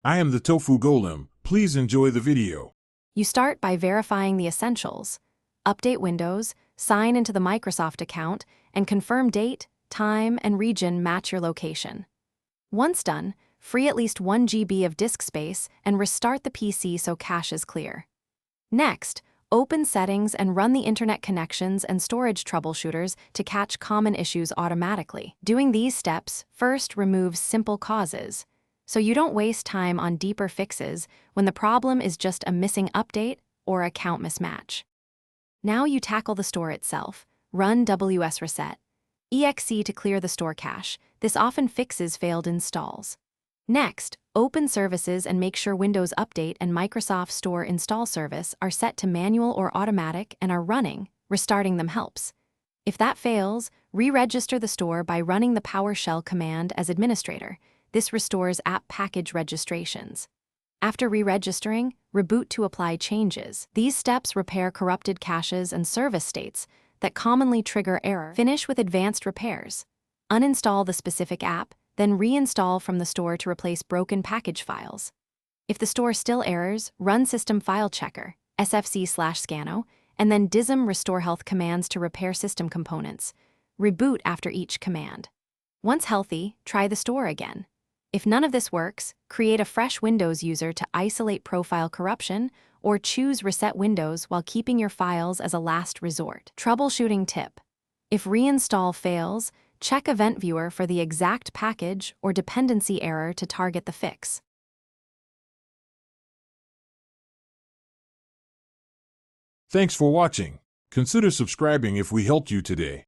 I am the Tofu Golem. Please enjoy the video. You start by verifying the essentials. Update Windows, sign into the Microsoft account, and confirm date, time, and region match your location. Once done, free at least 1 GB of disk space and restart the PC so cache is clear. Next, open Settings and run the internet connections and storage troubleshooters to catch common issues automatically. Doing these steps first removes simple causes, so you don't waste time on deeper fixes when the problem is just a missing update or account mismatch. Now you tackle the store itself. Run WS Reset. exe to clear the store cache. This often fixes failed installs. Next, open Services and make sure Windows Update and Microsoft Store Install Service are set to manual or automatic and are running. Restarting them helps. If that fails, re-register the store by running the PowerShell command as administrator. This restores app package registrations. After re-registering, reboot to apply changes. These steps repair corrupted caches and service states that commonly trigger error. Finish with advanced repairs. Uninstall the specific app, then reinstall from the store to replace broken package files. If the store still errors, run System File Checker, sfc/scano, and then dism restore health commands to repair system components. Reboot after each command. Once healthy, try the store again. If none of this works, create a fresh Windows user to isolate profile corruption, or choose Reset Windows while keeping your files as a last resort. Troubleshooting tip. If reinstall fails, check Event Viewer for the exact package or dependency error to target the fix. Thanks for watching. Consider subscribing if we helped you today.